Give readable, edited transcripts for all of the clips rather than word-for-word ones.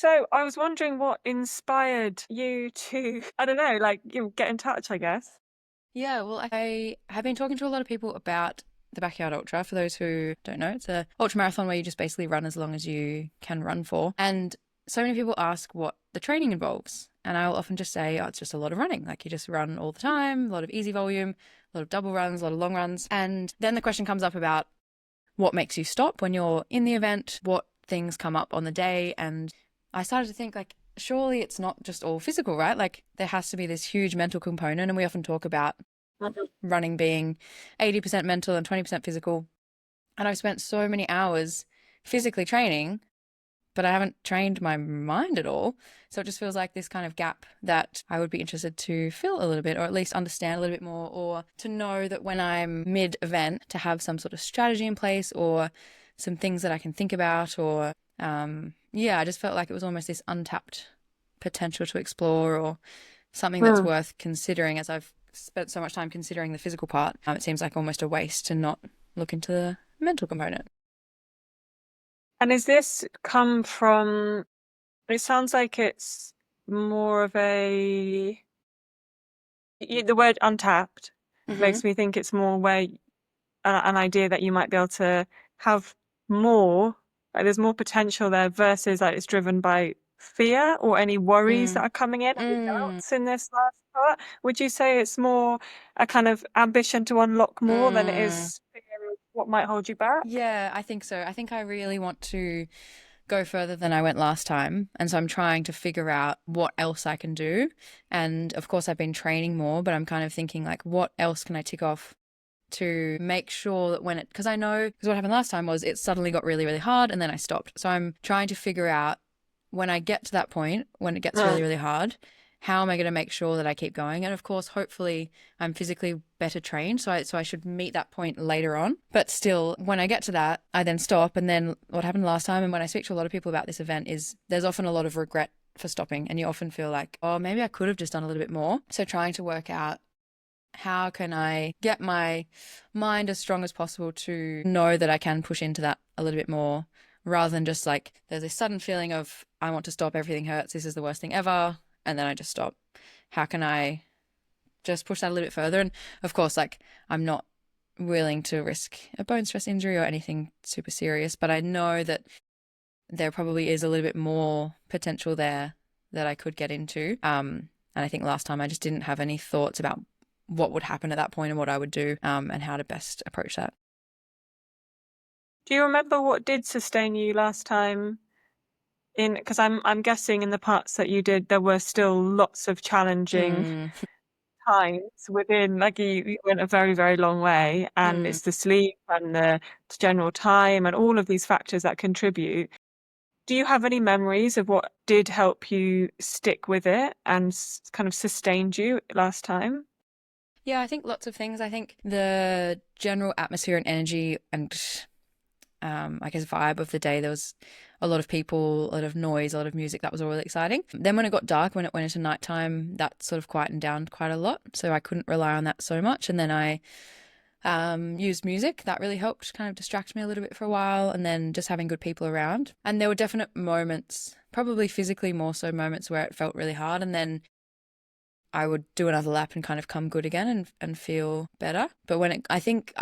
So I was wondering what inspired you to, I don't know, get in touch, I guess. Yeah, well, I have been talking to a lot of people about the Backyard Ultra. For those who don't know, it's a ultra marathon where you just basically run as long as you can run for. And so many people ask what the training involves. And I'll often just say, oh, it's just a lot of running. Like you just run all the time, a lot of easy volume, a lot of double runs, a lot of long runs. And then the question comes up about what makes you stop when you're in the event, what things come up on the day. And I started to think, like, surely it's not just all physical, right? Like there has to be this huge mental component. And we often talk about Mhm. running being 80% mental and 20% physical. And I've spent so many hours physically training, but I haven't trained my mind at all. So it just feels like this kind of gap that I would be interested to fill a little bit, or at least understand a little bit more, or to know that when I'm mid event, to have some sort of strategy in place or some things that I can think about, or yeah, I just felt like it was almost this untapped potential to explore or something that's Mm. worth considering as I've spent so much time considering the physical part. It seems like almost a waste to not look into the mental component. And is this come from, it sounds like it's more of the word untapped Mm-hmm. makes me think it's more where an idea that you might be able to have more, like there's more potential there versus like it's driven by fear or any worries that Mm. are coming in, any Mm. doubts in this last part. Would you say it's more a kind of ambition to unlock more than it Mm. is fear of what might hold you back? Yeah, I think so. I think I really want to go further than I went last time. And so I'm trying to figure out what else I can do. And of course, I've been training more, but I'm kind of thinking, like, what else can I tick off to make sure that when it, because I know, because what happened last time was it suddenly got really, really hard and then I stopped. So I'm trying to figure out when I get to that point, when it gets really, Mm. really hard, how am I going to make sure that I keep going? And of course, hopefully, I'm physically better trained, so I should meet that point later on. But still, when I get to that, I then stop. And then what happened last time, and when I speak to a lot of people about this event, is there's often a lot of regret for stopping, and you often feel like, oh, maybe I could have just done a little bit more. So trying to work out how can I get my mind as strong as possible to know that I can push into that a little bit more rather than just like there's this sudden feeling of I want to stop, everything hurts, this is the worst thing ever, and then I just stop. How can I just push that a little bit further? And of course, like I'm not willing to risk a bone stress injury or anything super serious, but I know that there probably is a little bit more potential there that I could get into. And I think last time I just didn't have any thoughts about what would happen at that point and what I would do, and how to best approach that. Do you remember what did sustain you last time? In because I'm guessing in the parts that you did, there were still lots of challenging Mm, times within, like you went a very, very long way, and mm. it's the sleep and the general time and all of these factors that contribute. Do you have any memories of what did help you stick with it and kind of sustained you last time? Yeah, I think lots of things. I think the general atmosphere and energy and I guess vibe of the day. There was a lot of people, a lot of noise, a lot of music. That was all really exciting. Then when it got dark, when it went into nighttime, that sort of quietened down quite a lot. So I couldn't rely on that so much. And then I used music. That really helped kind of distract me a little bit for a while. And then just having good people around. And there were definite moments, probably physically more so moments where it felt really hard. And then I would do another lap and kind of come good again and feel better. But I think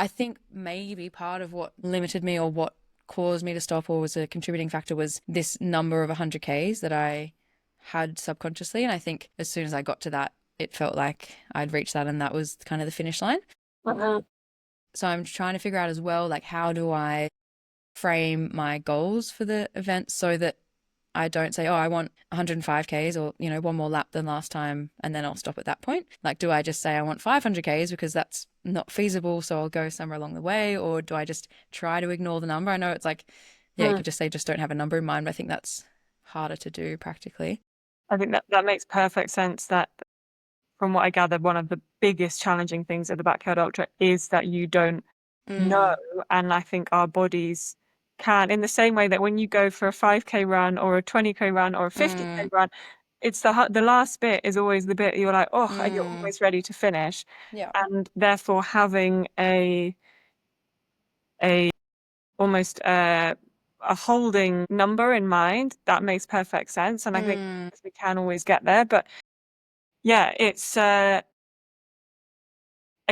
maybe part of what limited me or what caused me to stop or was a contributing factor was this number of 100 Ks that I had subconsciously. And I think as soon as I got to that, it felt like I'd reached that and that was kind of the finish line. Mhm. So I'm trying to figure out as well, like, how do I frame my goals for the event so that I don't say, oh, I want 105 Ks or, one more lap than last time, and then I'll stop at that point. Like, do I just say I want 500 Ks because that's not feasible, so I'll go somewhere along the way? Or do I just try to ignore the number? I know it's like, yeah, you Mm. could just say, just don't have a number in mind, but I think that's harder to do practically. I think that makes perfect sense. That from what I gathered, one of the biggest challenging things of the backyard ultra is that you don't know, Mm, and I think our bodies can, in the same way that when you go for a 5K run or a 20K run or a 50K mm, run, it's the last bit is always the bit you're like, "Oh," and you're mm, always ready to finish, yeah. and therefore having a almost, a holding number in mind, that makes perfect sense. And I think we can always get there. But yeah, it's I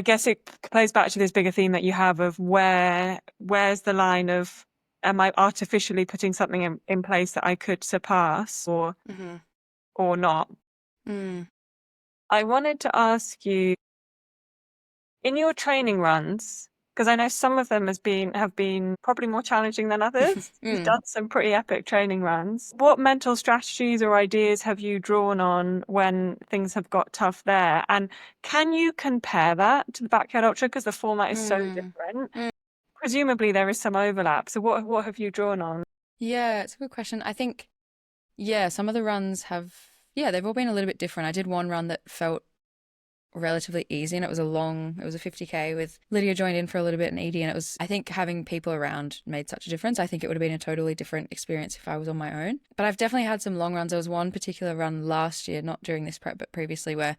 guess it plays back to this bigger theme that you have of where's the line of, am I artificially putting something in place that I could surpass or not? I wanted to ask you, in your training runs, because I know some of them have been probably more challenging than others. You've done some pretty epic training runs. What mental strategies or ideas have you drawn on when things have got tough there? And can you compare that to the Backyard Ultra? Because the format is so different. Presumably there is some overlap. So what have you drawn on? Yeah, it's a good question. I think, some of the runs they've all been a little bit different. I did one run that felt relatively easy, and it was a 50K with Lydia joined in for a little bit and Edie, and I think having people around made such a difference. I think it would have been a totally different experience if I was on my own. But I've definitely had some long runs. There was one particular run last year, not during this prep, but previously, where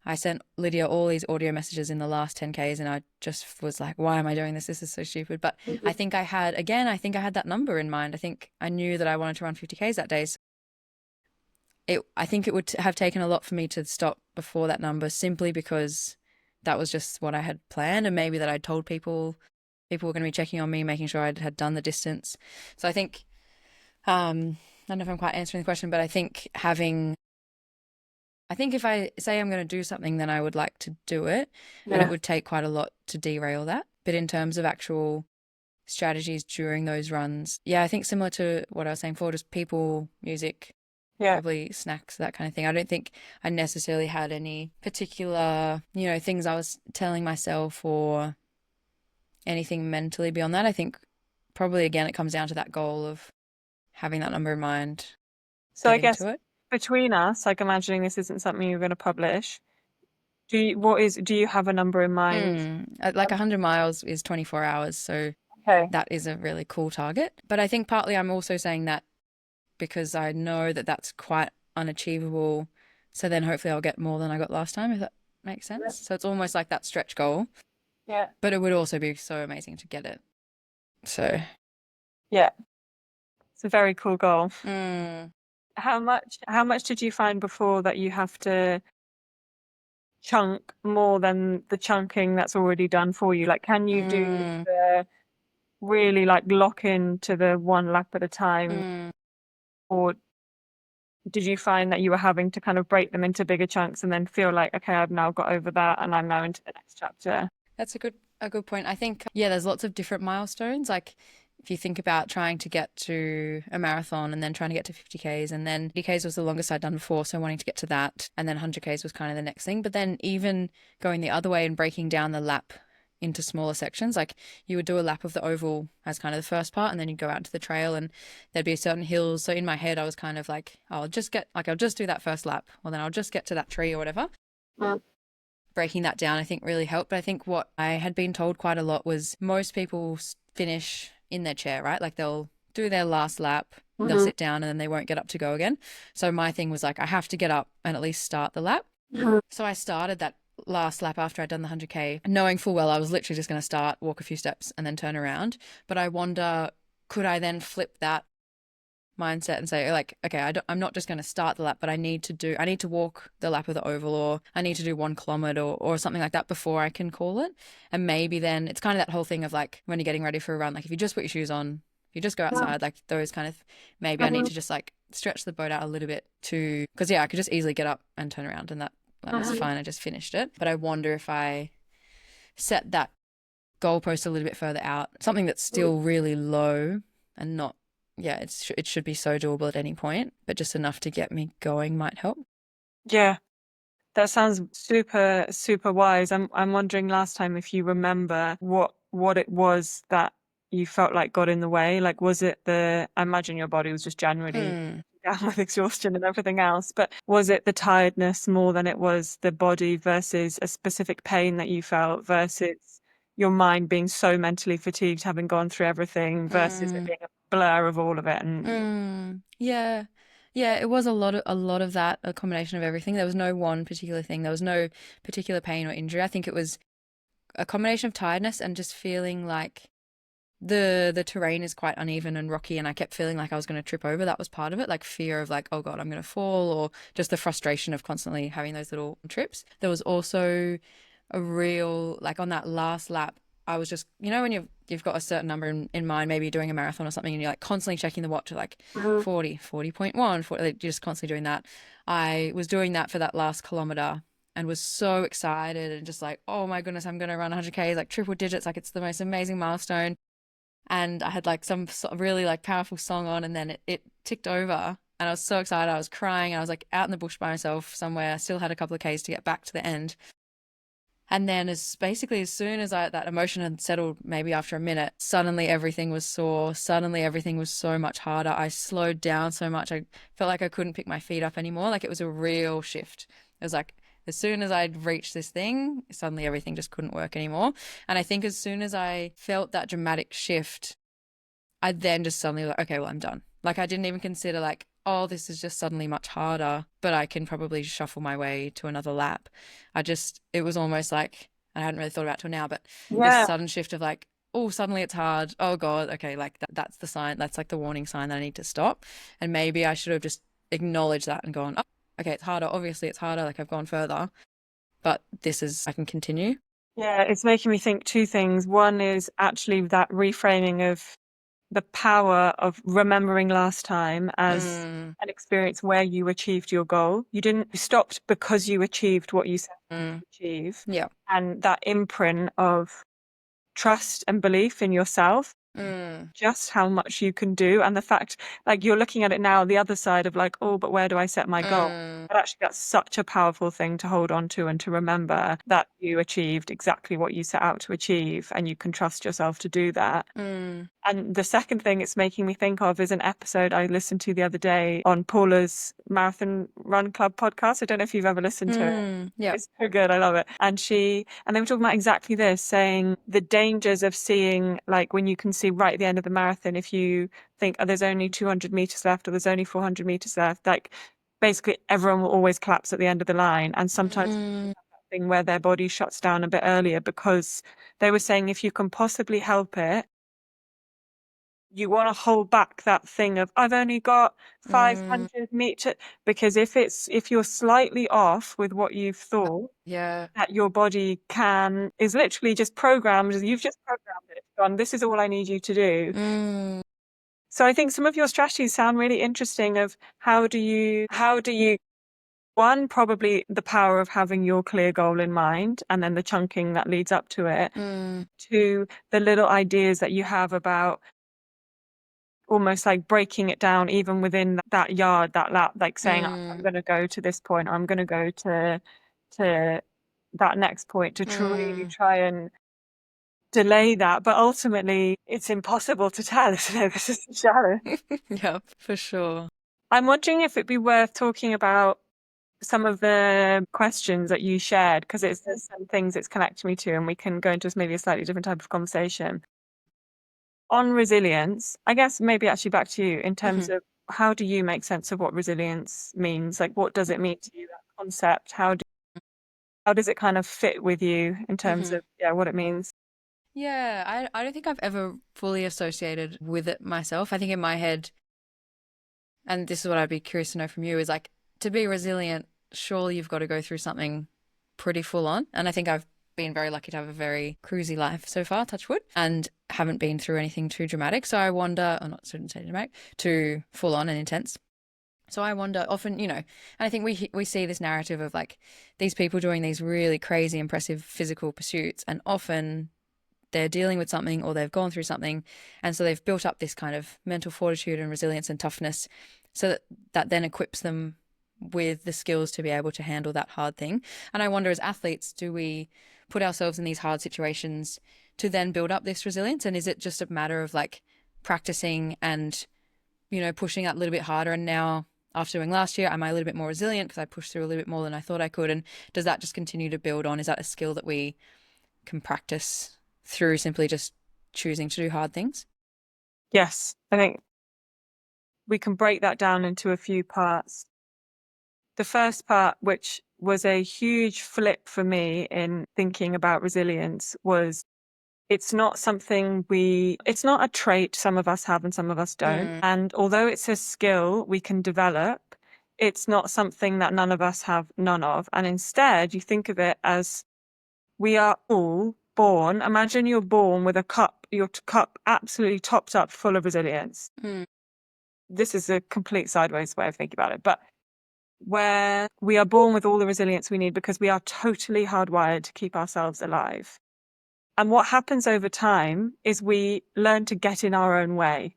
I sent Lydia all these audio messages in the last 10Ks, and I just was like, why am I doing this? This is so stupid. But I think I had that number in mind. I think I knew that I wanted to run 50Ks that day. So I think it would have taken a lot for me to stop before that number, simply because that was just what I had planned, and maybe that I'd told people were going to be checking on me, making sure I had done the distance. So I think, I don't know if I'm quite answering the question, but I think if I say I'm going to do something, then I would like to do it, and it would take quite a lot to derail that. But in terms of actual strategies during those runs, I think similar to what I was saying before, just people, music, probably snacks, that kind of thing. I don't think I necessarily had any particular, things I was telling myself or anything mentally beyond that. I think probably, again, it comes down to that goal of having that number in mind. So I guess between us, like, imagining this isn't something you're going to publish, do you have a number in mind? Like 100 miles is 24 hours, so that is a really cool target. But I think partly I'm also saying that because I know that that's quite unachievable. So then hopefully I'll get more than I got last time, if that makes sense. Yeah. So it's almost like that stretch goal. Yeah. But it would also be so amazing to get it. So. Yeah. It's a very cool goal. How much did you find before that you have to chunk more than the chunking that's already done for you? Like, can you do the really, like, lock in to the one lap at a time? Or did you find that you were having to kind of break them into bigger chunks and then feel like, okay, I've now got over that and I'm now into the next chapter? That's a good point. I think, there's lots of different milestones. Like, if you think about trying to get to a marathon and then trying to get to 50Ks, and then 50Ks was the longest I'd done before, so wanting to get to that, and then 100Ks was kind of the next thing. But then even going the other way and breaking down the lap into smaller sections, like you would do a lap of the oval as kind of the first part, and then you'd go out to the trail and there'd be certain hills. So in my head I was kind of like, I'll just do that first lap, or then I'll just get to that tree or whatever. Breaking that down, I think, really helped. But I think what I had been told quite a lot was most people finish in their chair, right? Like they'll do their last lap, they'll sit down, and then they won't get up to go again. So my thing was like, I have to get up and at least start the lap. So I started that last lap after I'd done the 100K, knowing full well I was literally just going to start, walk a few steps, and then turn around. But I wonder, could I then flip that mindset and say, like, okay, I'm not just going to start the lap, but I need to walk the lap of the oval, or I need to do 1 kilometer or something like that before I can call it. And maybe then it's kind of that whole thing of like, when you're getting ready for a run, like if you just put your shoes on, if you just go outside, like those kind of, maybe I need to just like stretch the boat out a little bit because I could just easily get up and turn around, and that was fine. I just finished it. But I wonder if I set that goalpost a little bit further out, something that's still really low and not, it should be so doable at any point, but just enough to get me going might help. Yeah, that sounds super, super wise. I'm wondering last time if you remember what it was that you felt like got in the way. Like, was it I imagine your body was just generally down with exhaustion and everything else, but was it the tiredness more than it was the body, versus a specific pain that you felt, versus your mind being so mentally fatigued having gone through everything, versus it being a blur of all of it? And it was a lot of that, a combination of everything. There was no one particular thing. There was no particular pain or injury. I think it was a combination of tiredness and just feeling like the terrain is quite uneven and rocky, and I kept feeling like I was going to trip over. That was part of it, like fear of like, oh God, I'm going to fall, or just the frustration of constantly having those little trips. There was also a real, like on that last lap, I was just, when you've got a certain number in mind, maybe you're doing a marathon or something, and you're like constantly checking the watch, like Mhm. 40.1, 40, like, you're just constantly doing that. I was doing that for that last kilometer and was so excited and just like, oh my goodness, I'm going to run 100K, like triple digits, like it's the most amazing milestone. And I had like some really like powerful song on, and then it ticked over, and I was so excited. I was crying. I was like out in the bush by myself somewhere. I still had a couple of Ks to get back to the end. And then as soon as that emotion had settled, maybe after a minute, suddenly everything was sore. Suddenly everything was so much harder. I slowed down so much. I felt like I couldn't pick my feet up anymore. Like it was a real shift. It was like as soon as I'd reached this thing, suddenly everything just couldn't work anymore. And I think as soon as I felt that dramatic shift, I then just suddenly like, okay, well, I'm done. Like I didn't even consider like, oh, this is just suddenly much harder, but I can probably shuffle my way to another lap. It was almost like, I hadn't really thought about it till now, but this Yeah. sudden shift of like, oh, suddenly it's hard. Oh God, okay, like that's the sign. That's like the warning sign that I need to stop. And maybe I should have just acknowledged that and gone, oh, okay, it's harder. Obviously it's harder. Like I've gone further, but I can continue. Yeah, it's making me think two things. One is actually that reframing of the power of remembering last time as Mm, an experience where you achieved your goal. You stopped because you achieved what you set out mm, to achieve. yeah. And that imprint of trust and belief in yourself, Mm, just how much you can do. And the fact, like, you're looking at it now, the other side of like, oh, but where do I set my goal? mm, But actually, that's such a powerful thing to hold on to and to remember that you achieved exactly what you set out to achieve, and you can trust yourself to do that. mm, And the second thing it's making me think of is an episode I listened to the other day on Paula's Marathon Run Club podcast. I don't know if you've ever listened to it. yeah. It's so good. I love it. And they were talking about exactly this, saying the dangers of seeing, like, when you can see right at the end of the marathon, if you think, oh, there's only 200 meters left or there's only 400 meters left, like, basically everyone will always collapse at the end of the line. And sometimes Mm, thing where their body shuts down a bit earlier, because they were saying if you can possibly help it, you want to hold back that thing of I've only got mm, 500 meters, because if you're slightly off with what you've thought, yeah. that your body is literally just programmed, you've just programmed it, gone, this is all I need you to do. Mm, So I think some of your strategies sound really interesting of how do you one, probably the power of having your clear goal in mind and then the chunking that leads up to it. mm, Two, the little ideas that you have about almost like breaking it down even within that yard, that lap, like saying, I'm mm, going to go to this point, or I'm going to go to that next point, to really mm. try and delay that. But ultimately, it's impossible to tell, isn't it? This is the challenge. Yeah, for sure. I'm wondering if it'd be worth talking about some of the questions that you shared, because there's some things it's connected me to, and we can go into maybe a slightly different type of conversation. On resilience, I guess maybe actually back to you in terms Mhm, of how do you make sense of what resilience means? Like, what does it mean to you, that concept? How does it kind of fit with you in terms mhm. of, yeah, what it means? Yeah, I don't think I've ever fully associated with it myself. I think in my head, and this is what I'd be curious to know from you, is like to be resilient, surely you've got to go through something pretty full on. And I think I've been very lucky to have a very cruisy life so far, touch wood, and haven't been through anything too dramatic. So I wonder, or not, shouldn't say dramatic, too full on and intense. So I wonder often, and I think we see this narrative of like these people doing these really crazy, impressive physical pursuits, and often they're dealing with something or they've gone through something, and so they've built up this kind of mental fortitude and resilience and toughness, so that then equips them with the skills to be able to handle that hard thing. And I wonder, as athletes, do we put ourselves in these hard situations to then build up this resilience, and is it just a matter of like practicing and pushing that a little bit harder, and now after doing last year, am I a little bit more resilient because I pushed through a little bit more than I thought I could? And does that just continue to build on? Is that a skill that we can practice through simply just choosing to do hard things? Yes, I think we can break that down into a few parts. The first part, which was a huge flip for me in thinking about resilience, was It's not something it's not a trait some of us have and some of us don't. Mm. And although it's a skill we can develop, it's not something that none of us have none of. And instead, you think of it as we are all born. Imagine you're born with a cup, your cup absolutely topped up full of resilience. Mm. This is a complete sideways way of thinking about it, but where we are born with all the resilience we need because we are totally hardwired to keep ourselves alive. And what happens over time is we learn to get in our own way.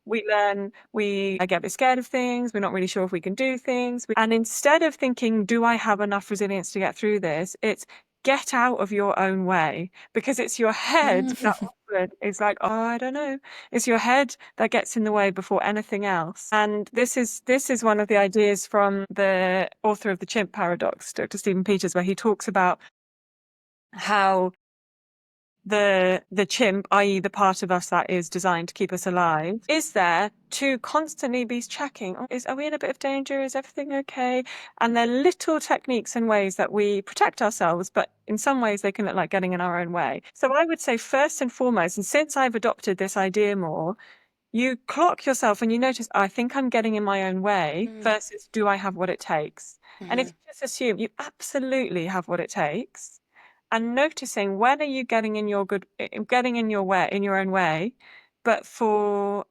We get a bit scared of things. We're not really sure if we can do things. And instead of thinking, do I have enough resilience to get through this? It's get out of your own way, because it's your head that often is like, oh, I don't know. It's your head that gets in the way before anything else. And this is one of the ideas from the author of The Chimp Paradox, Dr. Stephen Peters, where he talks about how the chimp, i.e. the part of us that is designed to keep us alive, is there to constantly be checking, are we in a bit of danger? Is everything okay? And they're little techniques and ways that we protect ourselves, but in some ways they can look like getting in our own way. So I would say first and foremost, and since I've adopted this idea more, you clock yourself and you notice, I think I'm getting in my own way versus do I have what it takes? And if you just assume you absolutely have what it takes, and noticing when are you getting in getting in your way, in your own way, but for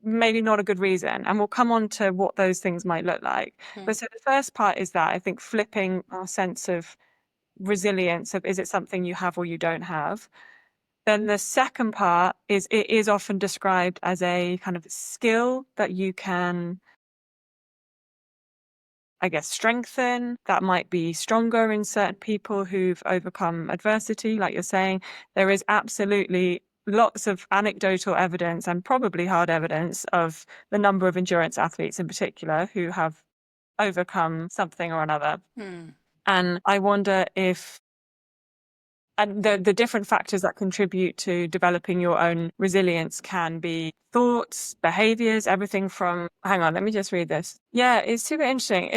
maybe not a good reason. And we'll come on to what those things might look like. But so the first part is that I think flipping our sense of resilience of, is it something you have or you don't have? Then the second part is, it is often described as a kind of skill that you can, I guess, strengthen. That might be stronger in certain people who've overcome adversity. Like you're saying, there is absolutely lots of anecdotal evidence and probably hard evidence of the number of endurance athletes in particular who have overcome something or another. And I wonder if, and the different factors that contribute to developing your own resilience can be thoughts, behaviors, everything from, hang on, let me just read this. Yeah, it's super interesting.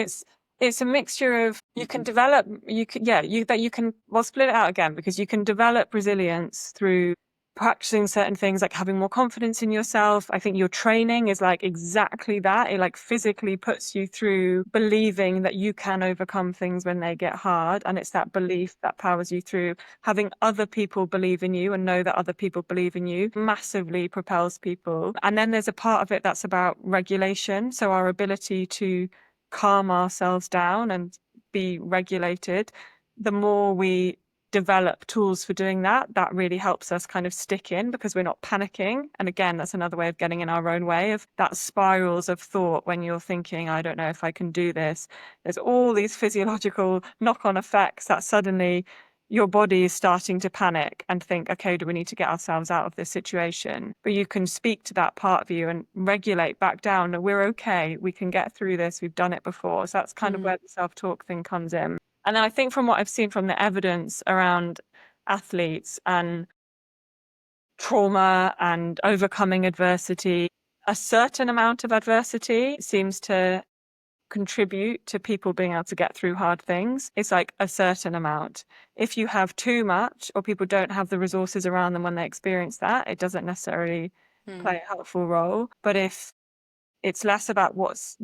It's a mixture of, you can develop, well, split it out again, because you can develop resilience through practicing certain things, like having more confidence in yourself. I think your training is like exactly that. It like physically puts you through believing that you can overcome things when they get hard. And it's that belief that powers you through. Having other people believe in you and know that other people believe in you massively propels people. And then there's a part of it that's about regulation. So our ability to calm ourselves down and be regulated. The more we develop tools for doing that, that really helps us kind of stick in, because we're not panicking. And again, that's another way of getting in our own way, of that spirals of thought when you're thinking, I don't know if I can do this. There's all these physiological knock-on effects that suddenly your body is starting to panic and think, okay, do we need to get ourselves out of this situation? But you can speak to that part of you and regulate back down. No, we're okay. We can get through this. We've done it before. So that's kind of where the self-talk thing comes in. And then I think from what I've seen from the evidence around athletes and trauma and overcoming adversity, a certain amount of adversity seems to contribute to people being able to get through hard things. It's like a certain amount. If you have too much, or people don't have the resources around them when they experience that, it doesn't necessarily play a helpful role. But if it's less about what's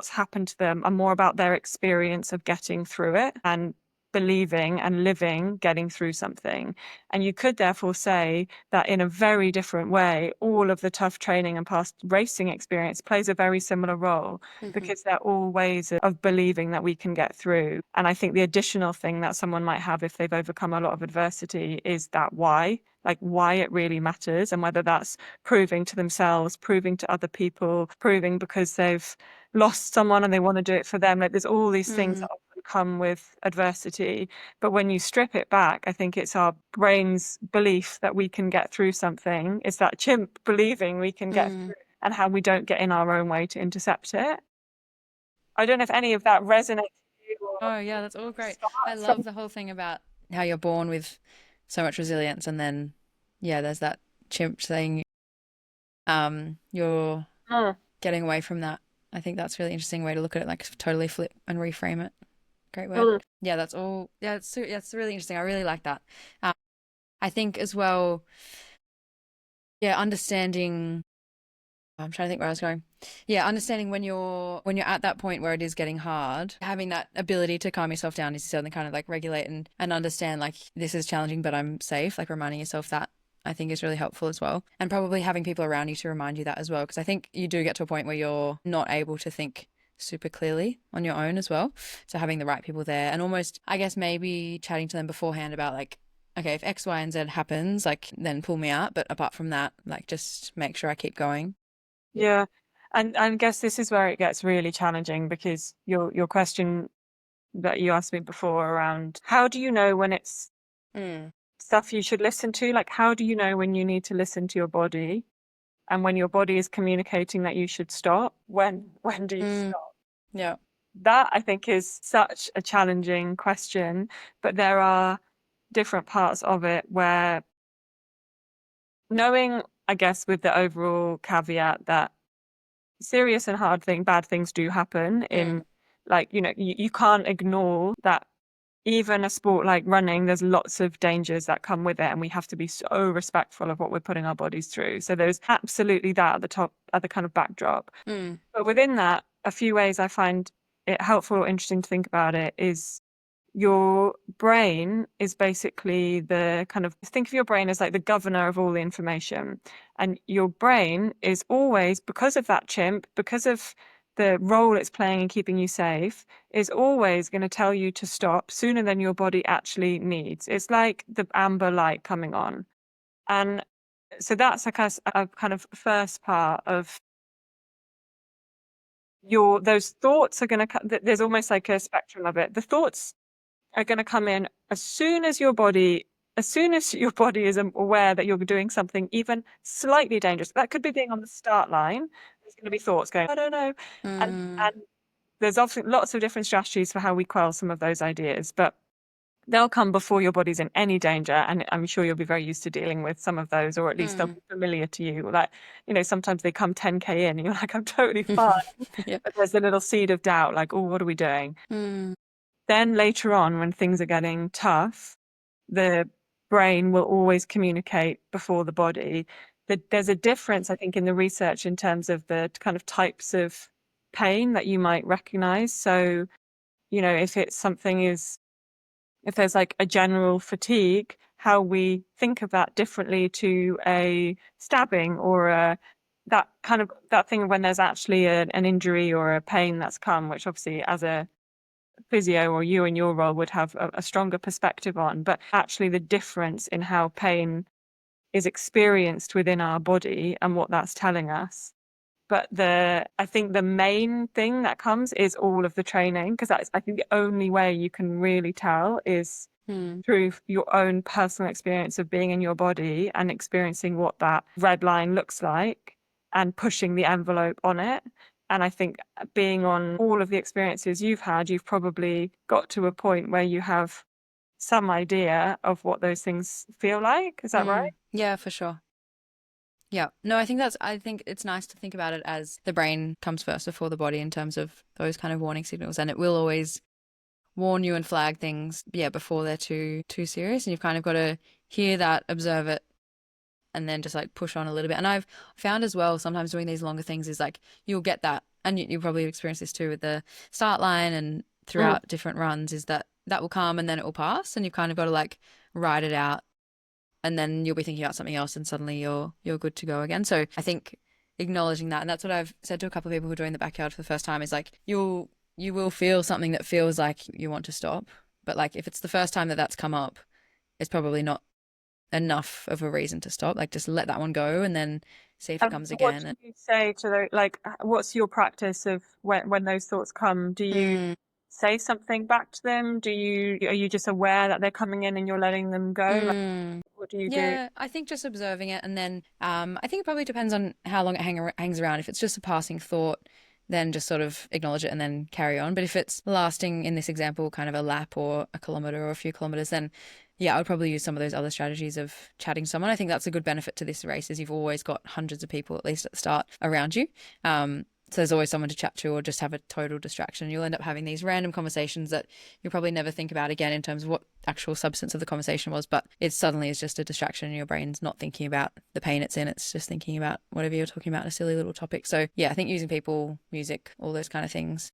happened to them and more about their experience of getting through it and believing and living, getting through something. And you could therefore say that in a very different way, all of the tough training and past racing experience plays a very similar role, because they're all ways of believing that we can get through. And I think the additional thing that someone might have if they've overcome a lot of adversity is that why, like why it really matters, and whether that's proving to themselves, proving to other people, proving because they've lost someone and they want to do it for them. Like there's all these things that often come with adversity. But when you strip it back, I think it's our brain's belief that we can get through something. It's that chimp believing we can get through, and how we don't get in our own way to intercept it. I don't know if any of that resonates with you, or Oh, yeah, that's all great. I start love from. the whole thing about how you're born with so much resilience, and then, yeah, there's that chimp saying, you're Mm. getting away from that. I think that's a really interesting way to look at it, like totally flip and reframe it. Great word. Mm. Yeah, that's all. Yeah, it's really interesting. I really like that. Um, I think as well, yeah, understanding. I'm trying to think where I was going. Yeah, understanding when you're at that point where it is getting hard, having that ability to calm yourself down is certainly kind of like regulate and understand like this is challenging, but I'm safe. Like reminding yourself that I think is really helpful as well. And probably having people around you to remind you that as well. Because I think you do get to a point where you're not able to think super clearly on your own as well. So having the right people there and almost, I guess, maybe chatting to them beforehand about like, okay, if X, Y, and Z happens, like then pull me out. But apart from that, like just make sure I keep going. Yeah. And I guess this is where it gets really challenging because your question that you asked me before around how do you know when it's Mm, stuff you should listen to? Like, how do you know when you need to listen to your body and when your body is communicating that you should stop? When do you mm, stop? yeah. That I think is such a challenging question, but there are different parts of it where knowing, I guess, with the overall caveat that serious and bad things do happen Mm, in like, you can't ignore that even a sport like running, there's lots of dangers that come with it, and we have to be so respectful of what we're putting our bodies through. So there's absolutely that at the top, at the kind of backdrop. mm, But within that, a few ways I find it helpful or interesting to think about it is your brain is basically the kind of think of your brain as like the governor of all the information. And your brain is always, because of that chimp, because of the role it's playing in keeping you safe, is always going to tell you to stop sooner than your body actually needs. It's like the amber light coming on. And so that's a kind of first part of those thoughts are going to, there's almost like a spectrum of it. The thoughts are going to come in as soon as your body is aware that you're doing something even slightly dangerous. That could be being on the start line. There's going to be thoughts going, I don't know. mm, And there's obviously lots of different strategies for how we quell some of those ideas, but they'll come before your body's in any danger. And I'm sure you'll be very used to dealing with some of those, or at least they'll mm. be familiar to you. Like, sometimes they come 10K in and you're like, I'm totally fine. Yeah. But there's a little seed of doubt, like, oh, what are we doing? Mm, Then later on, when things are getting tough, the brain will always communicate before the body. There's a difference, I think, in the research in terms of the kind of types of pain that you might recognize. So, if there's like a general fatigue, how we think of that differently to a stabbing or that thing when there's actually an injury or a pain that's come, which obviously as a physio or you in your role would have a stronger perspective on, but actually the difference in how pain is experienced within our body and what that's telling us. But I think the main thing that comes is all of the training, because that's, I think, the only way you can really tell is mm, through your own personal experience of being in your body and experiencing what that red line looks like and pushing the envelope on it. And I think being on all of the experiences you've had, you've probably got to a point where you have some idea of what those things feel like. Is that right? mm. Yeah, for sure. Yeah. No, I think it's nice to think about it as the brain comes first before the body in terms of those kind of warning signals. And it will always warn you and flag things, yeah, before they're too serious. And you've kind of got to hear that, observe it, and then just like push on a little bit. And I've found as well, sometimes doing these longer things is like you'll get that, and you probably experience this too with the start line and Mm. throughout different runs, is that will come and then it will pass, and you've kind of got to like ride it out, and then you'll be thinking about something else, and suddenly you're good to go again. So I think acknowledging that, and that's what I've said to a couple of people who are doing the backyard for the first time, is like you will feel something that feels like you want to stop, but like if it's the first time that that's come up, it's probably not enough of a reason to stop. Like just let that one go and then see if it And comes what again. do you say to what's your practice of when those thoughts come? Do you Mm, say something back to them? Are you just aware that they're coming in and you're letting them go? Like, mm. what do you do? Yeah, I think just observing it, and then I think it probably depends on how long it hangs around. If it's just a passing thought, then just sort of acknowledge it and then carry on. But if it's lasting, in this example, kind of a lap or a kilometer or a few kilometers, then yeah, I would probably use some of those other strategies of chatting to someone. I think that's a good benefit to this race is you've always got hundreds of people, at least at the start, around you. So there's always someone to chat to or just have a total distraction. You'll end up having these random conversations that you'll probably never think about again in terms of what actual substance of the conversation was, but it suddenly is just a distraction and your brain's not thinking about the pain it's in. It's just thinking about whatever you're talking about, a silly little topic. So yeah, I think using people, music, all those kind of things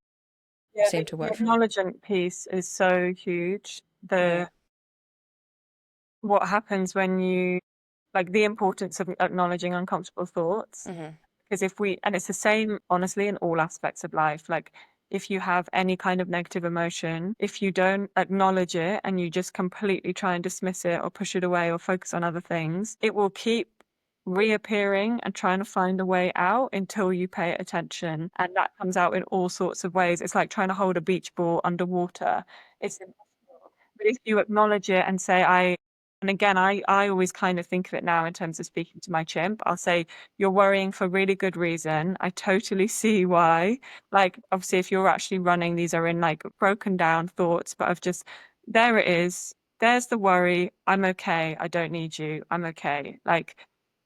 Yeah, seem to the work for me. acknowledgement piece is so huge. Mm. What happens when you, like, the importance of acknowledging uncomfortable thoughts. Mm-hmm. Because and it's the same, honestly, in all aspects of life. Like, if you have any kind of negative emotion, if you don't acknowledge it and you just completely try and dismiss it or push it away or focus on other things, it will keep reappearing and trying to find a way out until you pay it attention. And that comes out in all sorts of ways. It's like trying to hold a beach ball underwater. It's impossible. But if you acknowledge it and say, and again, I always kind of think of it now in terms of speaking to my chimp. I'll say, you're worrying for really good reason. I totally see why. Like, obviously, if you're actually running, these are in like broken down thoughts, but I've just, there it is. There's the worry. I'm okay. I don't need you. I'm okay. Like,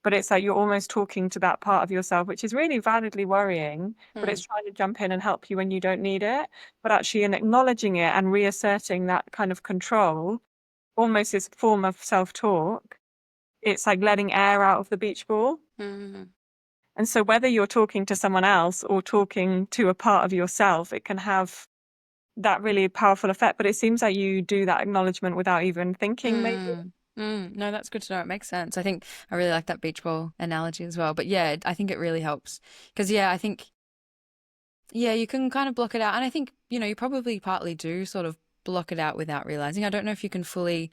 but it's like you're almost talking to that part of yourself, which is really validly worrying, but it's Mm. trying to jump in and help you when you don't need it. But actually, in acknowledging it and reasserting that kind of control, almost this form of self-talk, it's like letting air out of the beach ball. Mm. And so whether you're talking to someone else or talking to a part of yourself, it can have that really powerful effect. But it seems like you do that acknowledgement without even thinking, maybe. Mm. No, that's good to know. It makes sense. I think I really like that beach ball analogy as well. But yeah, I think it really helps because yeah, I think yeah, you can kind of block it out, and I think you probably partly do sort of block it out without realizing. I don't know if you can fully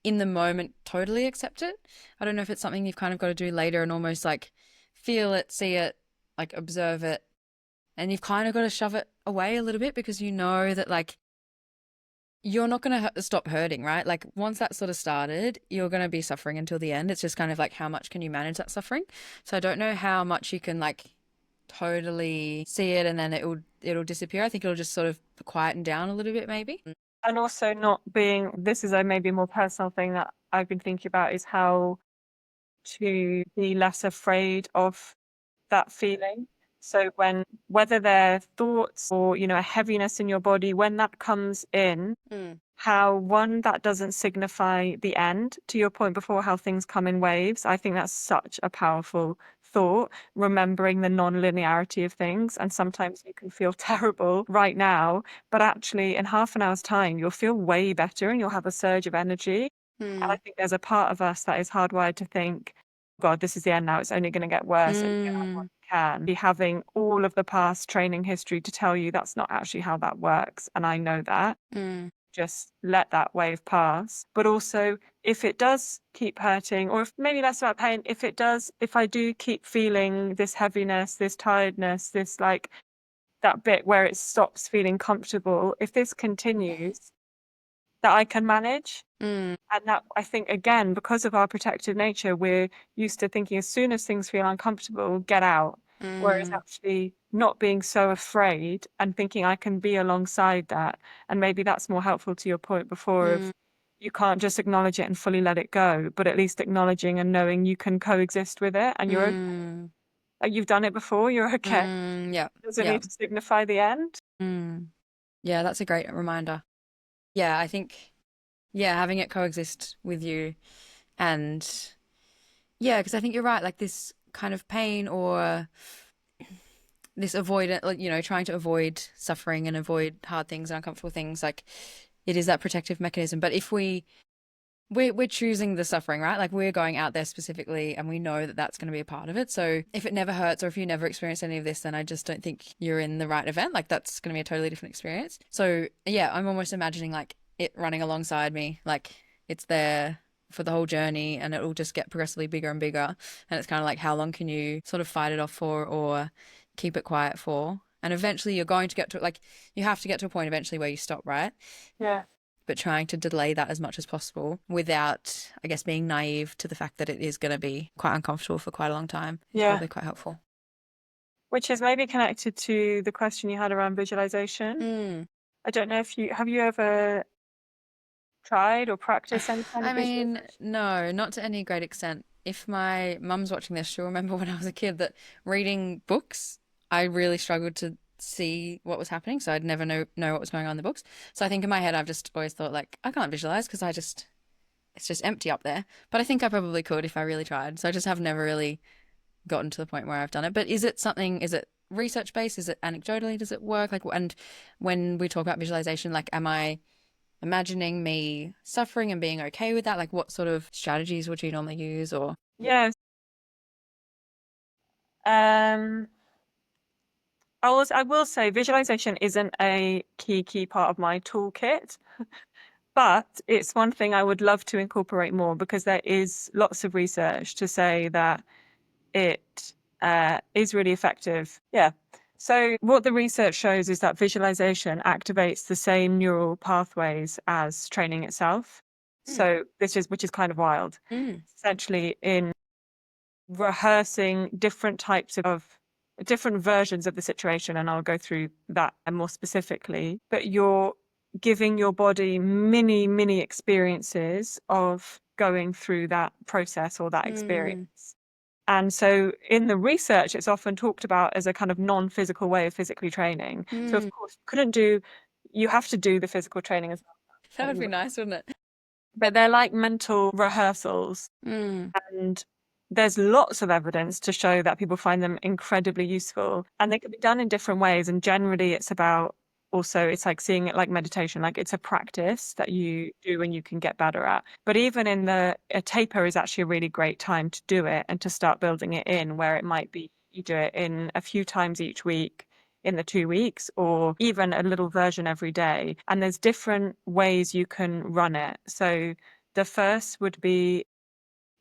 in the moment totally accept it. I don't know if it's something you've kind of got to do later and almost like feel it, see it, like observe it, and you've kind of got to shove it away a little bit because you know that like you're not going to stop hurting, right? Like once that sort of started, you're going to be suffering until the end. It's just kind of like how much can you manage that suffering? So I don't know how much you can like totally see it and then it'll disappear. I think it'll just sort of quieten down a little bit maybe. And also not being, this is a maybe more personal thing that I've been thinking about, is how to be less afraid of that feeling. So whether they're thoughts or, a heaviness in your body, when that comes in, Mm. how that doesn't signify the end. To your point before, how things come in waves. I think that's such a powerful thought, remembering the non-linearity of things. And sometimes you can feel terrible right now, but actually in half an hour's time, you'll feel way better and you'll have a surge of energy. And I Mm. think there's a part of us that is hardwired to think, God, this is the end now. It's only going to get worse. And get on what Mm. you can. Be having all of the past training history to tell you that's not actually how that works. And I know that. Mm. Just let that wave pass. But also, if it does keep hurting, or if maybe less about pain, if I do keep feeling this heaviness, this tiredness, this like that bit where it stops feeling comfortable, if this continues, that I can manage. Mm. And that, I think, again, because of our protective nature, we're used to thinking as soon as things feel uncomfortable, get out. Whereas Mm. actually not being so afraid and thinking I can be alongside that. And maybe that's more helpful to your point before of Mm. you can't just acknowledge it and fully let it go, but at least acknowledging and knowing you can coexist with it and you're okay. Mm. Like, you've done it before, you're okay. Yeah. Doesn't Yeah. need to signify the end. Mm. Yeah, that's a great reminder. Yeah, I think yeah, having it coexist with you and yeah, because I think you're right, like this kind of pain or this avoidant, like, trying to avoid suffering and avoid hard things and uncomfortable things, like it is that protective mechanism. But if we're choosing the suffering, right? Like we're going out there specifically and we know that that's going to be a part of it. So if it never hurts or if you never experience any of this, then I just don't think you're in the right event. Like that's going to be a totally different experience. So yeah, I'm almost imagining like it running alongside me, like it's there for the whole journey and it will just get progressively bigger and bigger. And it's kind of like, how long can you sort of fight it off for or keep it quiet for? And eventually you're going to get to, like, you have to get to a point eventually where you stop, right? Yeah. But trying to delay that as much as possible without, I guess, being naive to the fact that it is going to be quite uncomfortable for quite a long time is Yeah. probably quite helpful. Which is maybe connected to the question you had around visualization. Mm. I don't know if have you ever tried or practiced any kind of I mean, visualization? no, not to any great extent. If my mum's watching this, she'll remember when I was a kid that reading books, I really struggled to see what was happening, so I'd never know what was going on in the books. So I think in my head I've just always thought like I can't visualize because I just it's just empty up there. But I think I probably could if I really tried. So I just have never really gotten to the point where I've done it. But is it something, is it research based? Is it anecdotally? Does it work? Like, and when we talk about visualization, like, am I imagining me suffering and being okay with that? Like, what sort of strategies would you normally use? Or, Yes. Um, I will say visualization isn't a key part of my toolkit, but it's one thing I would love to incorporate more because there is lots of research to say that it is really effective. Yeah. So what the research shows is that visualization activates the same neural pathways as training itself. mm, So which is kind of wild. mm, Essentially, in rehearsing different types of different versions of the situation, and I'll go through that more specifically, but you're giving your body mini experiences of going through that process or that mm, experience. And so in the research, it's often talked about as a kind of non-physical way of physically training. So of mm. course, you have to do the physical training as That would be well. nice, wouldn't it? But they're like mental rehearsals. Mm, And there's lots of evidence to show that people find them incredibly useful. And they can be done in different ways. And generally, it's like seeing it like meditation, like it's a practice that you do and you can get better at. But even a taper is actually a really great time to do it and to start building it in, where it might be you do it in a few times each week in the 2 weeks, or even a little version every day. And there's different ways you can run it. So the first would be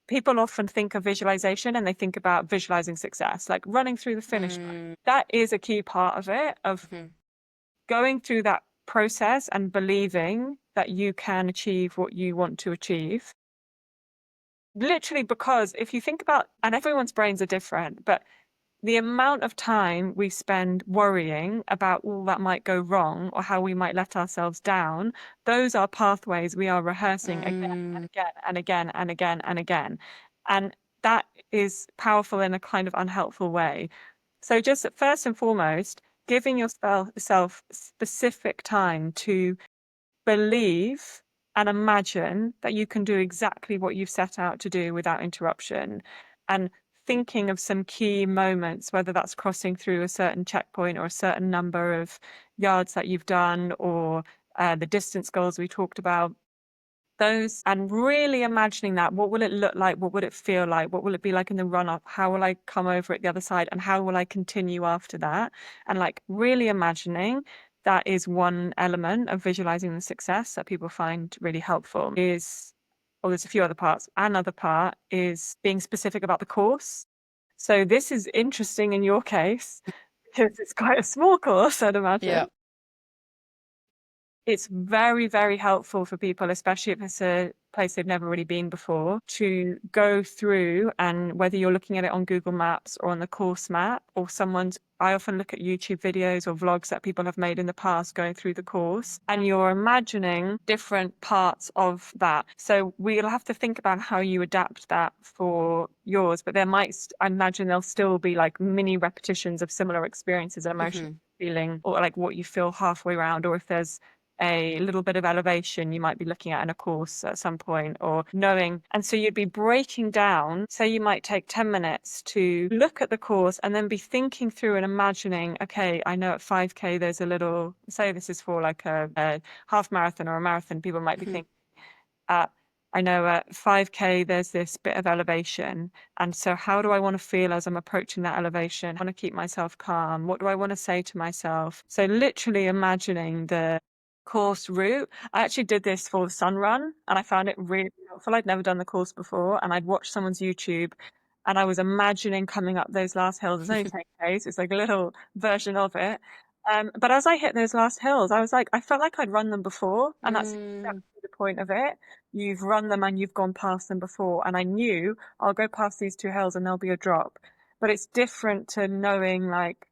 people often think of visualization and they think about visualizing success, like running through the finish line. mm, That is a key part of it, of mhm, going through that process and believing that you can achieve what you want to achieve. Literally, because if you think about, and everyone's brains are different, but the amount of time we spend worrying about all that might go wrong or how we might let ourselves down, those are pathways we are rehearsing again and mm, again and again and again and again. And that is powerful in a kind of unhelpful way. So just first and foremost, giving yourself specific time to believe and imagine that you can do exactly what you've set out to do without interruption, and thinking of some key moments, whether that's crossing through a certain checkpoint or a certain number of yards that you've done, or the distance goals we talked about, those, and really imagining that. What will it look like? What would it feel like? What will it be like in the run up? How will I come over at the other side? And how will I continue after that? And like really imagining that is one element of visualizing the success that people find really helpful. There's a few other parts. Another part is being specific about the course. So this is interesting in your case because it's quite a small course, I'd yeah. imagine. It's very helpful for people, especially if it's a place they've never really been before, to go through, and whether you're looking at it on Google Maps or on the course map or I often look at YouTube videos or vlogs that people have made in the past going through the course, and you're imagining different parts of that. So we'll have to think about how you adapt that for yours, but I imagine there'll still be like mini repetitions of similar experiences and emotions, Hmm. feeling, or like what you feel halfway around, or if there's a little bit of elevation you might be looking at in a course at some point, or knowing. And so you'd be breaking down, say you might take 10 minutes to look at the course and then be thinking through and imagining, okay, I know at 5K there's a little, say this is for like a half marathon or a marathon, people might be Hmm. thinking, I know at 5K there's this bit of elevation. And so how do I want to feel as I'm approaching that elevation? I want to keep myself calm. What do I want to say to myself? So literally imagining the course route. I actually did this for the Sun Run and I found it really helpful. I'd never done the course before, and I'd watched someone's YouTube and I was imagining coming up those last hills. It's only 10Ks. It's like a little version of it. But as I hit those last hills, I felt like I'd run them before, and that's Mm, exactly the point of it. You've run them and you've gone past them before. And I knew I'll go past these two hills and there'll be a drop. But it's different to knowing like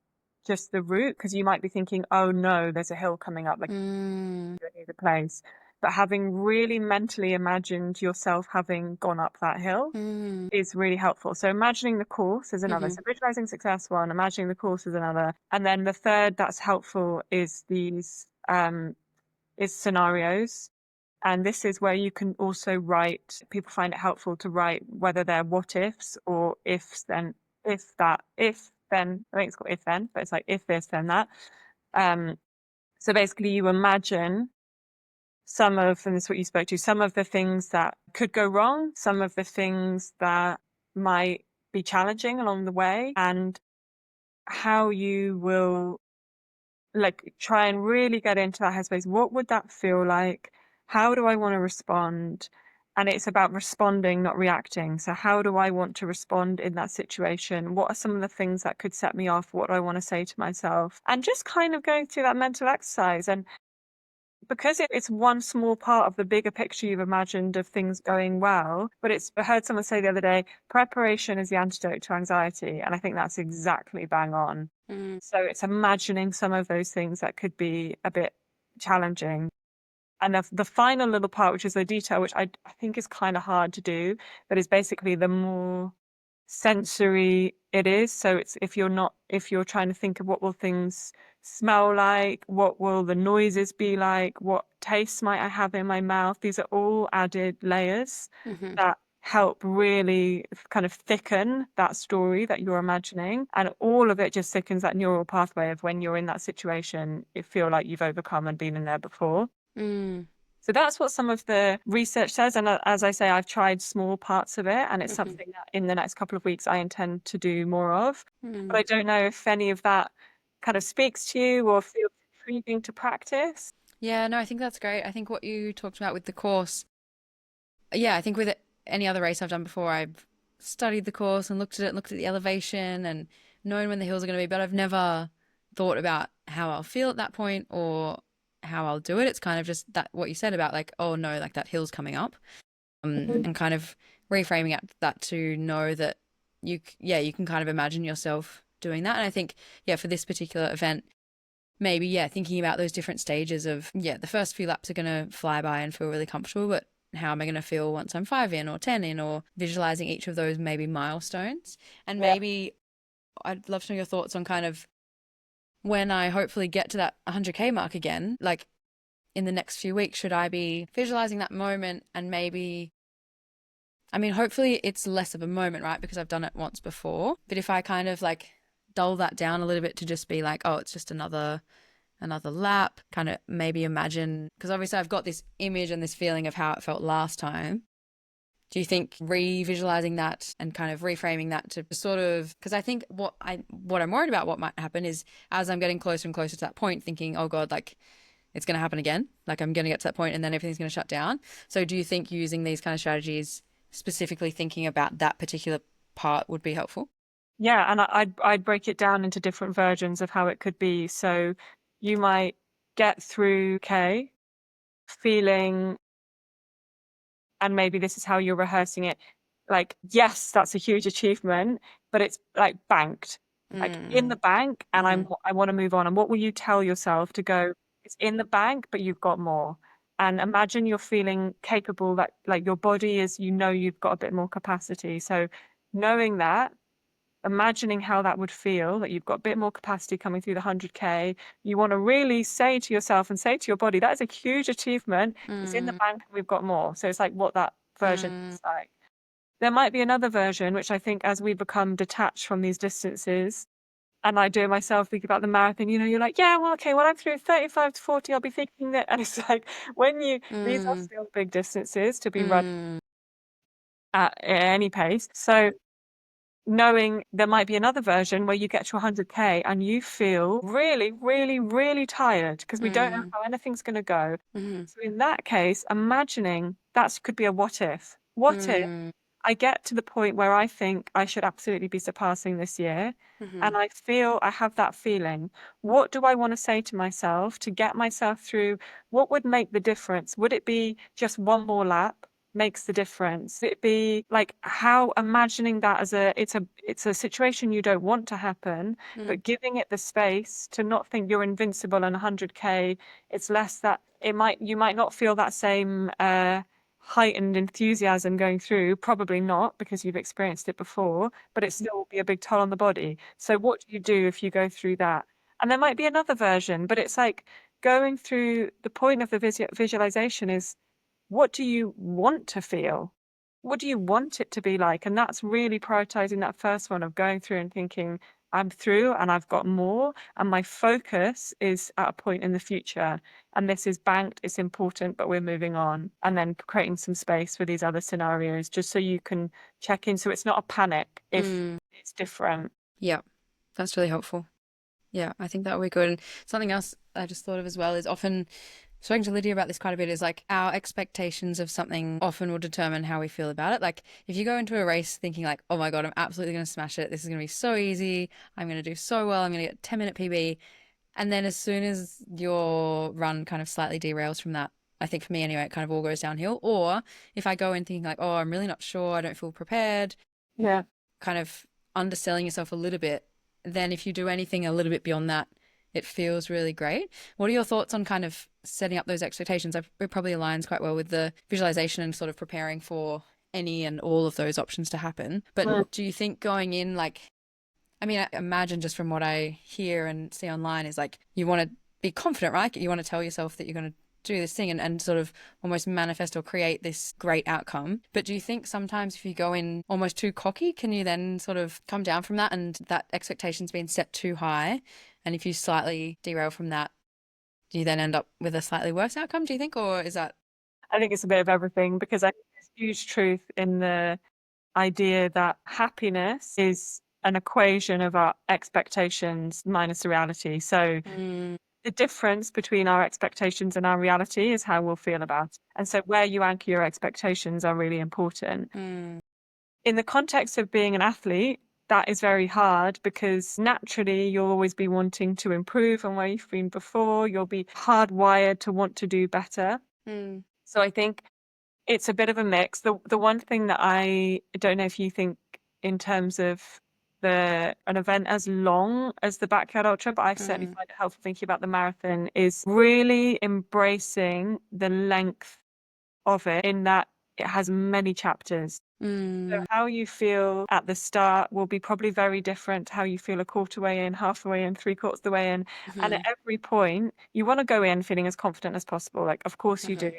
just the route, because you might be thinking, oh no, there's a hill coming up, like mm, the place. but having really mentally imagined yourself having gone up that hill is really helpful. So imagining the course is another. So visualizing success one, imagining the course is another. And then the third that's helpful is these is scenarios. And this is where you can also write, people find it helpful to write whether they're what ifs or ifs, then if that, if then, I think it's called if then, but it's like if this, then that. So basically you imagine some of, and this is what you spoke to, some of the things that could go wrong, some of the things that might be challenging along the way, and how you will like try and really get into that headspace. What would that feel like? How do I want to respond? And it's about responding, not reacting. So how do I want to respond in that situation? What are some of the things that could set me off? What do I want to say to myself? And just kind of going through that mental exercise. And because it's one small part of the bigger picture you've imagined of things going well, but I heard someone say the other day, preparation is the antidote to anxiety. And I think that's exactly bang on. So it's imagining some of those things that could be a bit challenging. And the final little part, which is the detail, which I think is kind of hard to do, but is basically the more sensory it is. So it's if you're trying to think of what will things smell like, what will the noises be like, what tastes might I have in my mouth. These are all added layers that help really kind of thicken that story that you're imagining. And all of it just thickens that neural pathway of when you're in that situation, you feel like you've overcome and been in there before. So that's what some of the research says. And as I say, I've tried small parts of it, and it's something that in the next couple of weeks I intend to do more of. But I don't know if any of that kind of speaks to you or feels intriguing to practice. Yeah, no, I think that's great. I think what you talked about with the course, yeah, I think with any other race I've done before, I've studied the course and looked at it, looked at the elevation and known when the hills are going to be, but I've never thought about how I'll feel at that point or how I'll do it. It's kind of just that what you said about like, oh no, like that hill's coming up, and kind of reframing that to know that you can kind of imagine yourself doing that. And I think, yeah, for this particular event, maybe, yeah, thinking about those different stages of, yeah, the first few laps are going to fly by and feel really comfortable, but how am I going to feel once I'm 5 in or 10 in, or visualizing each of those maybe milestones. And maybe I'd love to know your thoughts on kind of when I hopefully get to that 100K mark again, like in the next few weeks, should I be visualizing that moment and maybe, I mean, hopefully it's less of a moment, right? Because I've done it once before. But if I kind of like dull that down a little bit to just be like, oh, it's just another lap, kind of maybe imagine, because obviously I've got this image and this feeling of how it felt last time. Do you think re-visualizing that and kind of reframing that to sort of, because I think what I'm worried about what might happen is as I'm getting closer and closer to that point, thinking, oh God, like it's going to happen again. Like I'm going to get to that point and then everything's going to shut down. So do you think using these kind of strategies, specifically thinking about that particular part, would be helpful? Yeah, and I'd break it down into different versions of how it could be. So you might get through K feeling, and maybe this is how you're rehearsing it, like, yes, that's a huge achievement, but it's like banked, like in the bank, and I want to move on. And what will you tell yourself to go, it's in the bank, but you've got more. And imagine you're feeling capable, that like your body is, you've got a bit more capacity. So knowing that, imagining how that would feel, that you've got a bit more capacity coming through the 100K, you want to really say to yourself and say to your body, that is a huge achievement. It's in the bank and we've got more. So it's like what that version is like. There might be another version, which I think as we become detached from these distances, and I do it myself, think about the marathon, you're like, yeah, well, okay, when I'm through 35 to 40, I'll be thinking that. And it's like, these are still big distances to be run at any pace. So knowing there might be another version where you get to 100K and you feel really, really, really tired because we don't know how anything's going to go. So in that case, imagining that could be a what if. What if I get to the point where I think I should absolutely be surpassing this year, and I feel I have that feeling? What do I want to say to myself to get myself through? What would make the difference? Would it be just one more lap? makes the difference. It'd be like how imagining that as it's a situation you don't want to happen, but giving it the space to not think you're invincible and 100K. It's less that you might not feel that same heightened enthusiasm going through, probably not because you've experienced it before, but it still will be a big toll on the body. So what do you do if you go through that? And there might be another version, but it's like going through the point of the visualization is, what do you want to feel? What do you want it to be like? And that's really prioritizing that first one of going through and thinking, I'm through and I've got more, and my focus is at a point in the future. And this is banked, it's important, but we're moving on. And then creating some space for these other scenarios just so you can check in. So it's not a panic if it's different. Yeah, that's really helpful. Yeah, I think that would be good. And something else I just thought of as well is often speaking to Lydia about this quite a bit is like our expectations of something often will determine how we feel about it. Like if you go into a race thinking like, oh my God, I'm absolutely going to smash it. This is going to be so easy. I'm going to do so well. I'm going to get 10-minute PB. And then as soon as your run kind of slightly derails from that, I think for me anyway, it kind of all goes downhill. Or if I go in thinking like, oh, I'm really not sure. I don't feel prepared. Yeah. Kind of underselling yourself a little bit. Then if you do anything a little bit beyond that, it feels really great. What are your thoughts on kind of setting up those expectations? It probably aligns quite well with the visualization and sort of preparing for any and all of those options to happen. But do you think going in, like, I mean, I imagine just from what I hear and see online is like you want to be confident, right? You want to tell yourself that you're going to do this thing and sort of almost manifest or create this great outcome. But do you think sometimes if you go in almost too cocky, can you then sort of come down from that and that expectation's been set too high? And if you slightly derail from that, do you then end up with a slightly worse outcome, do you think? Or is that... I think it's a bit of everything because I think there's huge truth in the idea that happiness is an equation of our expectations minus the reality. So the difference between our expectations and our reality is how we'll feel about it. And so where you anchor your expectations are really important. In the context of being an athlete, that is very hard because naturally you'll always be wanting to improve on where you've been before. You'll be hardwired to want to do better. So I think it's a bit of a mix. The one thing that I don't know if you think in terms of an event as long as the Backyard Ultra, but I certainly find it helpful thinking about the marathon, is really embracing the length of it in that it has many chapters. So how you feel at the start will be probably very different to how you feel a quarter way in, half the way in, three-quarters of the way in. And at every point, you want to go in feeling as confident as possible. Like, of course you do.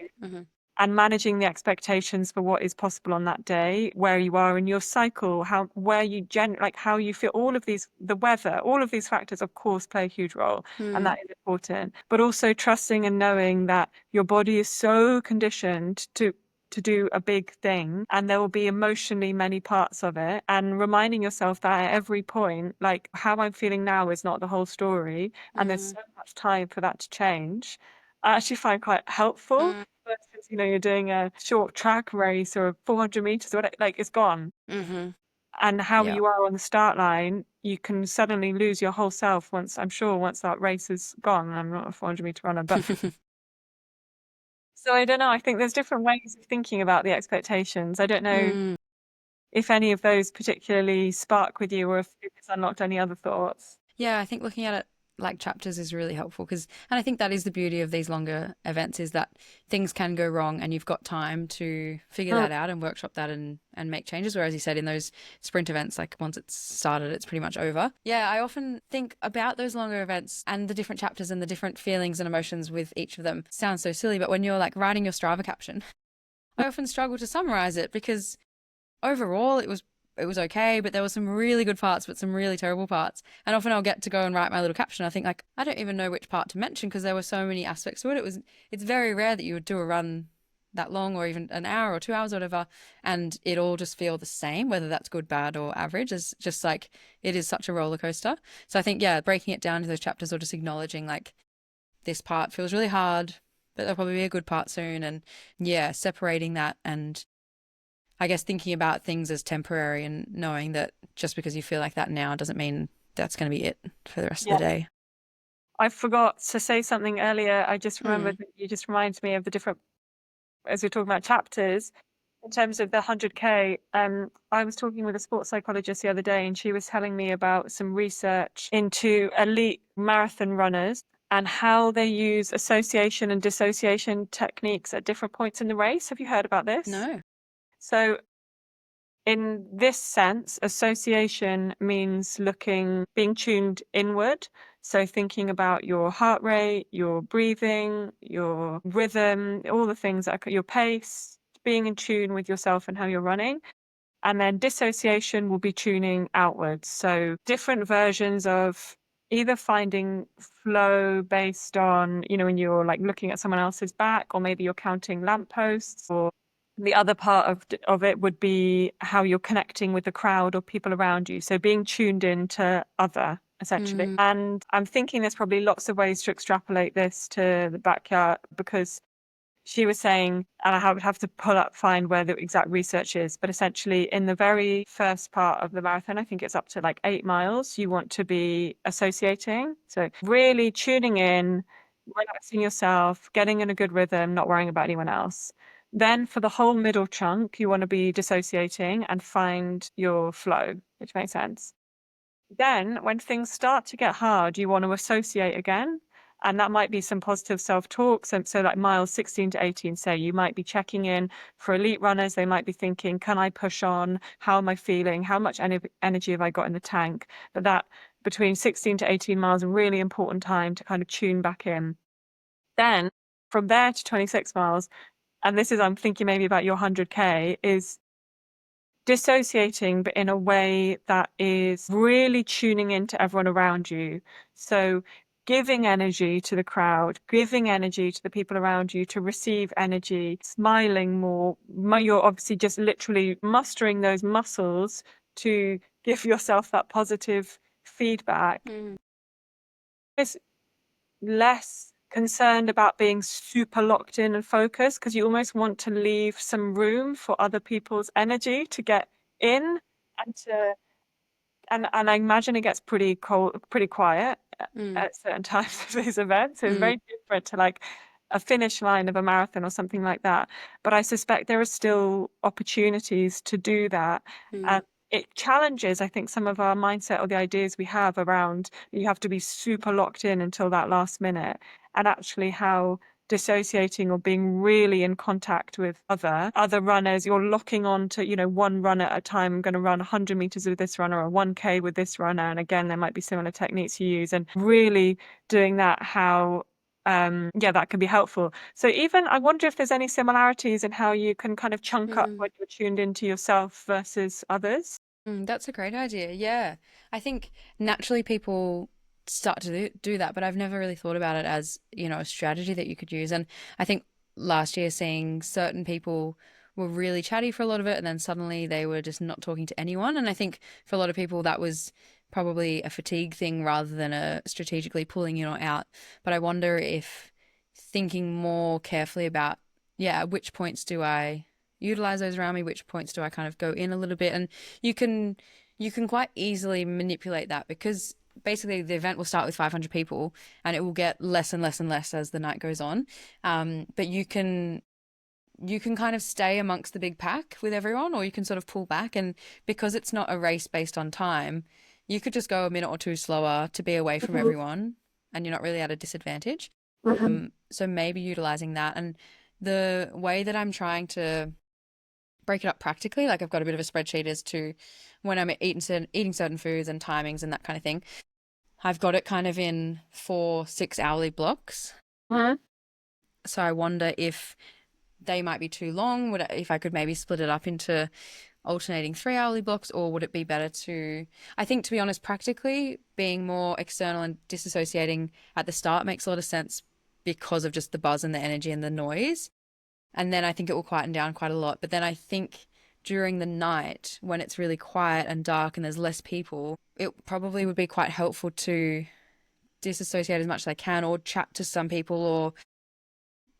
And managing the expectations for what is possible on that day, where you are in your cycle, where you like how you feel, all of these, the weather, all of these factors, of course, play a huge role, and that is important. But also trusting and knowing that your body is so conditioned to do a big thing, and there will be emotionally many parts of it, and reminding yourself that at every point, like how I'm feeling now is not the whole story, and there's so much time for that to change. I actually find quite helpful versus, you're doing a short track race or 400 meters or whatever, like it's gone. And how Yeah. you are on the start line, you can suddenly lose your whole self once that race is gone. I'm not a 400-meter runner, but so I don't know. I think there's different ways of thinking about the expectations. I don't know if any of those particularly spark with you or if it's unlocked any other thoughts. Yeah, I think looking at it like chapters is really helpful and I think that is the beauty of these longer events is that things can go wrong and you've got time to figure that out and workshop that and make changes. Whereas you said in those sprint events, like once it's started, it's pretty much over. Yeah, I often think about those longer events and the different chapters and the different feelings and emotions with each of them. Sounds so silly, but when you're like writing your Strava caption, I often struggle to summarize it because overall it was okay, but there were some really good parts, but some really terrible parts. And often I'll get to go and write my little caption. I think like, I don't even know which part to mention because there were so many aspects to it. It's very rare that you would do a run that long or even an hour or 2 hours or whatever, and it all just feel the same, whether that's good, bad, or average. Is just like, it is such a roller coaster. So I think, yeah, breaking it down to those chapters or just acknowledging like this part feels really hard, but there'll probably be a good part soon. And yeah, separating that and I guess thinking about things as temporary and knowing that just because you feel like that now doesn't mean that's going to be it for the rest of the day. I forgot to say something earlier. I just remembered that you just reminded me of the different, as we're talking about chapters, In terms of the 100K, I was talking with a sports psychologist the other day, and she was telling me about some research into elite marathon runners and how they use association and dissociation techniques at different points in the race. Have you heard about this? No. So in this sense, association means being tuned inward. So thinking about your heart rate, your breathing, your rhythm, all the things your pace, being in tune with yourself and how you're running. And then dissociation will be tuning outwards. So different versions of either finding flow based on, when you're like looking at someone else's back, or maybe you're counting lampposts, or the other part of it would be how you're connecting with the crowd or people around you. So being tuned in to other, essentially. And I'm thinking there's probably lots of ways to extrapolate this to the backyard, because she was saying, and I would have to find where the exact research is, but essentially in the very first part of the marathon, I think it's up to like 8 miles, you want to be associating. So really tuning in, relaxing yourself, getting in a good rhythm, not worrying about anyone else. Then for the whole middle chunk, you want to be dissociating and find your flow, which makes sense. Then when things start to get hard, you want to associate again. And that might be some positive self-talk. So like miles 16 to 18, say, you might be checking in for elite runners. They might be thinking, can I push on? How am I feeling? How much energy have I got in the tank? But that between 16 to 18 miles, a really important time to kind of tune back in. Then from there to 26 miles, and this is, I'm thinking maybe about your 100K, is dissociating, but in a way that is really tuning into everyone around you. So giving energy to the crowd, giving energy to the people around you to receive energy, smiling more. You're obviously just literally mustering those muscles to give yourself that positive feedback. It's less concerned about being super locked in and focused, because you almost want to leave some room for other people's energy to get in, and to and I imagine it gets pretty cold, pretty quiet at certain times of these events. So it's very different to like a finish line of a marathon or something like that. But I suspect there are still opportunities to do that. And it challenges, I think, some of our mindset or the ideas we have around you have to be super locked in until that last minute, and actually how dissociating or being really in contact with other runners, you're locking on to, one runner at a time. I'm going to run 100 meters with this runner, or 1K with this runner. And again, there might be similar techniques you use, and really doing that, how that can be helpful. So even I wonder if there's any similarities in how you can kind of chunk up when you're tuned into yourself versus others. That's a great idea. Yeah. I think naturally people start to do that, but I've never really thought about it as, a strategy that you could use. And I think last year seeing certain people were really chatty for a lot of it, and then suddenly they were just not talking to anyone. And I think for a lot of people that was probably a fatigue thing rather than a strategically pulling in or out. But I wonder if thinking more carefully about, which points do I utilize those around me, which points do I kind of go in a little bit, and you can quite easily manipulate that, because basically the event will start with 500 people and it will get less and less and less as the night goes on, but you can kind of stay amongst the big pack with everyone, or you can sort of pull back, and because it's not a race based on time, you could just go a minute or two slower to be away from everyone, and you're not really at a disadvantage. So maybe utilizing that. And the way that I'm trying to break it up practically, like I've got a bit of a spreadsheet as to when I'm eating certain foods and timings and that kind of thing. I've got it kind of in 4 6-hourly blocks. So I wonder if they might be too long. If I could maybe split it up into alternating 3-hourly blocks, or would it be better to, I think, to be honest, practically being more external and disassociating at the start makes a lot of sense because of just the buzz and the energy and the noise. And then I think it will quieten down quite a lot. But then I think during the night, when it's really quiet and dark and there's less people, it probably would be quite helpful to disassociate as much as I can, or chat to some people, or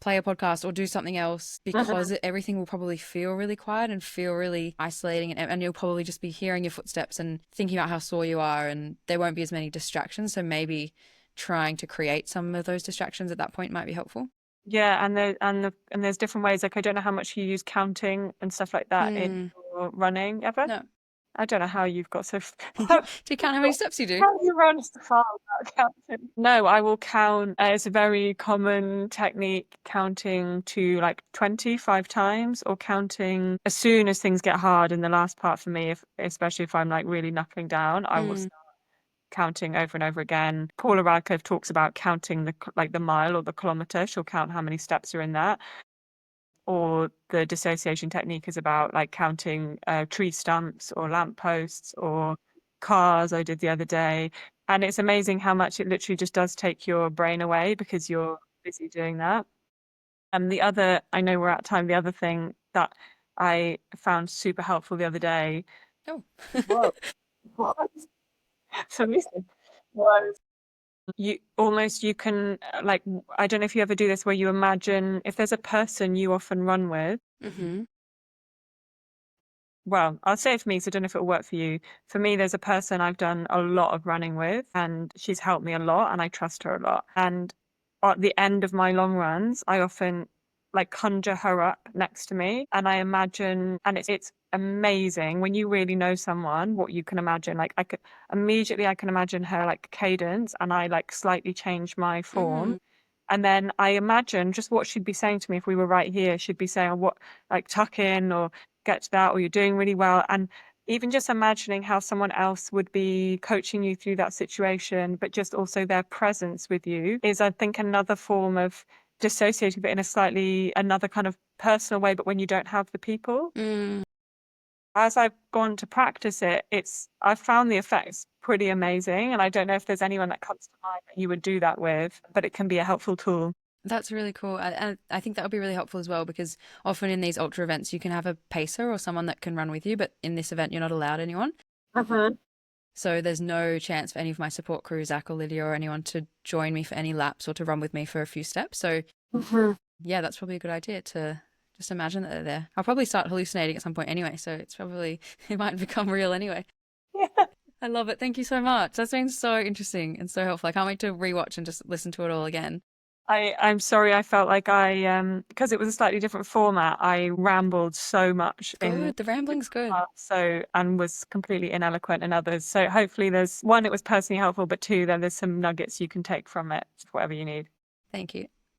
play a podcast, or do something else, because everything will probably feel really quiet and feel really isolating, and you'll probably just be hearing your footsteps and thinking about how sore you are, and there won't be as many distractions. So maybe trying to create some of those distractions at that point might be helpful. Yeah, and there's different ways. Like I don't know how much you use counting and stuff like that in Mm. your running ever. No. I don't know how you've got so Do you count how many steps you do? how you run so far without counting. No, I will count. It's a very common technique, counting to like 25 times, or counting as soon as things get hard in the last part for me, if especially if I'm like really knuckling down, I will Mm. counting over and over again. Paula Radcliffe talks about counting like the mile or the kilometer. She'll count how many steps are in that. Or the dissociation technique is about like counting tree stumps or lampposts or cars I did the other day. And it's amazing how much it literally just does take your brain away because you're busy doing that. And the other, I know we're out of time, the other thing that I found super helpful the other day. Oh. Whoa. What? So listen, was you can like, I don't know if you ever do this where you imagine if there's a person you often run with. Mm-hmm. Well, I'll say it for me, so I don't know if it'll work for you. For me, there's a person I've done a lot of running with, and she's helped me a lot, and I trust her a lot. And at the end of my long runs, I often like conjure her up next to me, and I imagine, and it's amazing when you really know someone, what you can imagine. Like I can imagine her like cadence, and I like slightly change my form. Mm. And then I imagine just what she'd be saying to me if we were right here. She'd be saying, what, like tuck in or get to that, or you're doing really well. And even just imagining how someone else would be coaching you through that situation, but just also their presence with you is, I think, another form of dissociating, but in a slightly another kind of personal way, but when you don't have the people. Mm. As I've gone to practice it, I've found the effects pretty amazing. And I don't know if there's anyone that comes to mind that you would do that with, but it can be a helpful tool. That's really cool. And I think that would be really helpful as well because often in these ultra events, you can have a pacer or someone that can run with you, but in this event, you're not allowed anyone. Mhm. So there's no chance for any of my support crew, Zach or Lydia or anyone to join me for any laps or to run with me for a few steps. So Mhm. yeah, that's probably a good idea to just imagine that they're there. I'll probably start hallucinating at some point anyway. So it's probably, it might become real anyway. Yeah. I love it. Thank you so much. That's been so interesting and so helpful. I can't wait to rewatch and just listen to it all again. I'm sorry, I felt like because it was a slightly different format, I rambled so much in Good. The rambling's good. parts, so, and was completely ineloquent in others. So hopefully there's one, it was personally helpful, but two, then there's some nuggets you can take from it, whatever you need. Thank you.